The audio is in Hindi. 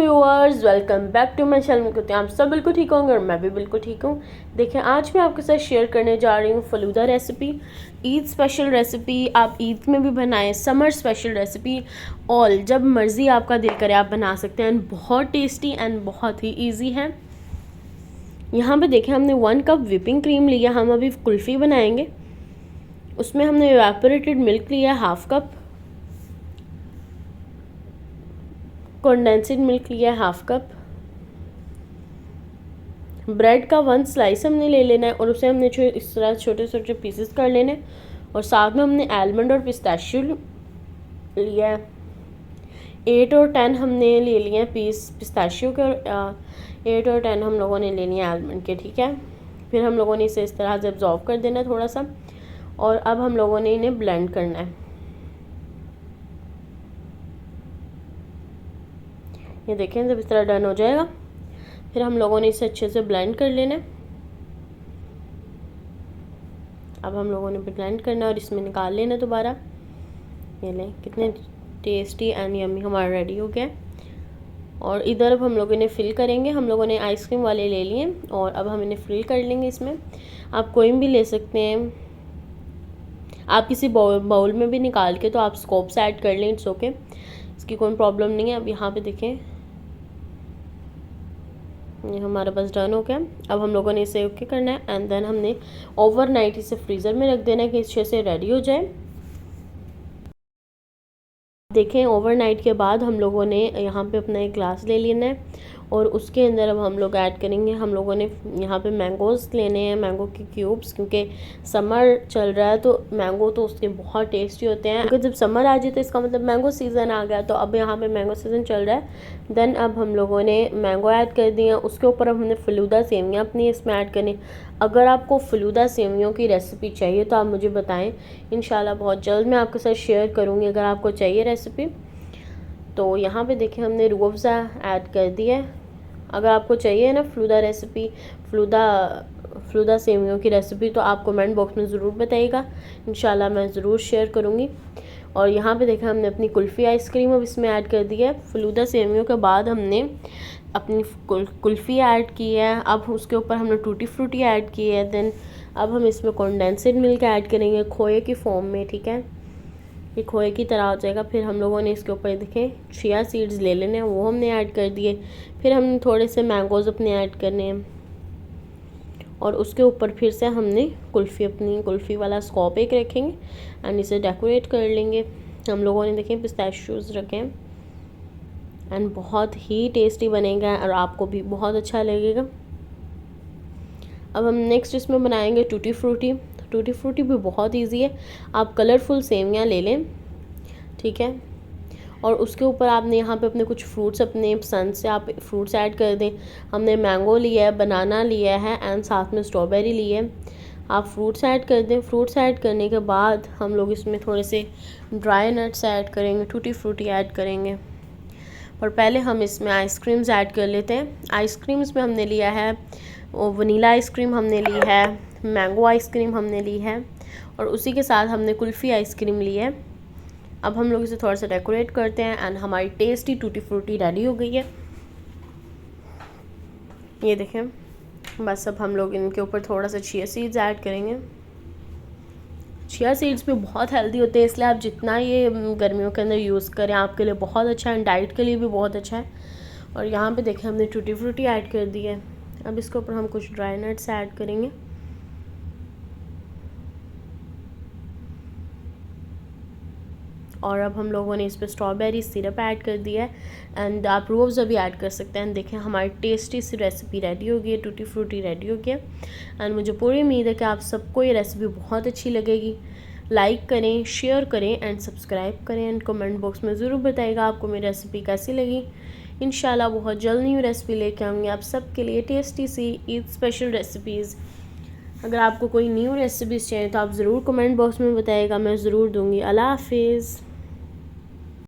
Viewers, welcome back to my channel. कहते हैं आप सब बिल्कुल ठीक होंगे और मैं भी बिल्कुल ठीक हूँ। देखिए, आज मैं आपके साथ शेयर करने जा रही हूँ फ़लूदा रेसिपी, ईद स्पेशल रेसिपी। आप ईद में भी बनाएं, समर स्पेशल रेसिपी, ऑल जब मर्ज़ी आपका दिल करे आप बना सकते हैं। एंड बहुत टेस्टी एंड बहुत ही ईजी है। यहाँ पे देखें, हमने 1 कप व्हिपिंग क्रीम लिया। हम अभी कुल्फ़ी बनाएंगे। उसमें हमने एवापोरेटेड मिल्क लिया 1/2 कप, कंडेंस्ड मिल्क लिया 1/2 कप, ब्रेड का 1 स्लाइस हमने ले लेना है और उसे हमने इस तरह छोटे छोटे पीसेस कर लेने। और साथ में हमने आलमंड और पिस्ताशियो लिया है। 8 और 10 हमने ले लिए हैं पीस पिस्ताशियो के, और 8 और 10 हम लोगों ने ले लिए आलमंड के। ठीक है, फिर हम लोगों ने इसे इस तरह से एब्जॉर्व कर देना है थोड़ा सा। और अब हम लोगों ने इन्हें ब्लेंड करना है। ये देखें, जब इस तरह डन हो जाएगा फिर हम लोगों ने इसे अच्छे से ब्लेंड कर लेना है। अब हम लोगों ने ब्लेंड करना और इसमें निकाल लेना दोबारा। ये लें, कितने टेस्टी एंड यम्मी हमारा रेडी हो गया। और इधर अब हम लोग इन्हें फिल करेंगे। हम लोगों ने आइसक्रीम वाले ले लिए और अब हम इन्हें फिल कर लेंगे। इसमें आप कोई भी ले सकते हैं, आप किसी बाउल में भी निकाल के तो आप स्कूप से ऐड कर लें, इट्स ओके, इसकी कोई प्रॉब्लम नहीं है। अब यहाँ पे देखें, ये हमारा बस डन हो गया। अब हम लोगों ने इसे ओके करना है एंड देन हमने ओवरनाइट इसे फ्रीज़र में रख देना है कि अच्छे से रेडी हो जाए। देखें, ओवरनाइट के बाद हम लोगों ने यहाँ पे अपना एक ग्लास ले लेना है और उसके अंदर अब हम लोग ऐड करेंगे। हम लोगों ने यहाँ पे मैंगोज़ लेने हैं, मैंगो के क्यूब्स, क्योंकि समर चल रहा है तो मैंगो तो उसके बहुत टेस्टी होते हैं। क्योंकि जब समर आ जाए तो इसका मतलब मैंगो सीज़न आ गया। तो अब यहाँ पे मैंगो सीज़न चल रहा है। देन अब हम लोगों ने मैंगो ऐड कर दिया। उसके ऊपर अब हमने फ़लूदा सेवियाँ अपनी इसमें ऐड करनी। अगर आपको फ़लूदा सेवियों की रेसिपी चाहिए तो आप मुझे बताएं, इंशाल्लाह बहुत जल्द मैं आपके साथ शेयर करूँगी अगर आपको चाहिए रेसिपी। तो यहाँ पे देखें, हमने रूह अफ़ज़ा ऐड कर दिया है। अगर आपको चाहिए ना फ़लूदा रेसिपी, फ़लूदा सेवियों की रेसिपी, तो आप कमेंट बॉक्स में ज़रूर बताइएगा, इंशाल्लाह मैं ज़रूर शेयर करूँगी। और यहाँ पे देखें, हमने अपनी कुल्फ़ी आइसक्रीम अब इसमें ऐड कर दी है। फ़लूदा सेवियों के बाद हमने अपनी कुल्फ़ी ऐड की है। अब उसके ऊपर हमने टूटी फ्रूटी ऐड की है। देन अब हम इसमें कंडेंस्ड मिल्क ऐड करेंगे खोए की फॉर्म में। ठीक है, ये खोए की तरह हो जाएगा। फिर हम लोगों ने इसके ऊपर देखें चिया सीड्स ले लेने हैं, वो हमने ऐड कर दिए। फिर हमने थोड़े से मैंगोज़ अपने ऐड करने हैं और उसके ऊपर फिर से हमने अपनी कुल्फ़ी वाला स्कूप एक रखेंगे एंड इसे डेकोरेट कर लेंगे। हम लोगों ने देखें पिस्ताशियोज रखे हैं एंड बहुत ही टेस्टी बनेगा और आपको भी बहुत अच्छा लगेगा। अब हम नेक्स्ट इसमें बनाएंगे टूटी फ्रूटी। टूटी फ्रूटी भी बहुत इजी है। आप कलरफुल सेवियाँ ले लें, ठीक है, और उसके ऊपर आपने यहाँ पे अपने कुछ फ्रूट्स अपने पसंद से आप फ्रूट्स ऐड कर दें। हमने मैंगो लिया है, बनाना लिया है एंड साथ में स्ट्रॉबेरी ली है। आप फ्रूट्स ऐड कर दें। फ्रूट्स ऐड करने के बाद हम लोग इसमें थोड़े से ड्राई नट्स ऐड करेंगे, टूटी फ्रूटी ऐड करेंगे। और पहले हम इसमें आइसक्रीम्स ऐड कर लेते हैं। आइसक्रीम्स में हमने लिया है वनीला आइसक्रीम, हमने ली है मैंगो आइसक्रीम, हमने ली है और उसी के साथ हमने कुल्फ़ी आइसक्रीम ली है। अब हम लोग इसे थोड़ा सा डेकोरेट करते हैं एंड हमारी टेस्टी टूटी फ्रूटी रेडी हो गई है। ये देखें, बस अब हम लोग इनके ऊपर थोड़ा सा चिया सीड्स ऐड करेंगे। चिया सीड्स भी बहुत हेल्दी होते हैं, इसलिए आप जितना ये गर्मियों के अंदर यूज़ करें आपके लिए बहुत अच्छा है, डाइट के लिए भी बहुत अच्छा है। और यहाँ पे देखें, हमने टूटी फ्रूटी ऐड कर दी है। अब इसके ऊपर हम कुछ ड्राई नट्स ऐड करेंगे। और अब हम लोगों ने इस पर स्ट्रॉबेरी सिरप ऐड कर दिया है एंड आप रूह अफ़ज़ा भी ऐड कर सकते हैं। देखें, हमारी टेस्टी सी रेसिपी रेडी हो गई है, टूटी फ्रूटी रेडी हो गया। एंड मुझे पूरी उम्मीद है कि आप सबको ये रेसिपी बहुत अच्छी लगेगी। लाइक करें, शेयर करें एंड सब्सक्राइब करें एंड कमेंट बॉक्स में ज़रूर बताइएगा आपको मेरी रेसिपी कैसी लगी। इंशाल्लाह बहुत जल्द न्यू रेसिपी लेके आऊँगी आप सबके लिए, टेस्टी सी ईद स्पेशल रेसिपीज़। अगर आपको कोई न्यू रेसिपीज़ चाहिए तो आप ज़रूर कमेंट बॉक्स में बताइएगा, मैं ज़रूर दूँगी। अल्लाह हाफिज़।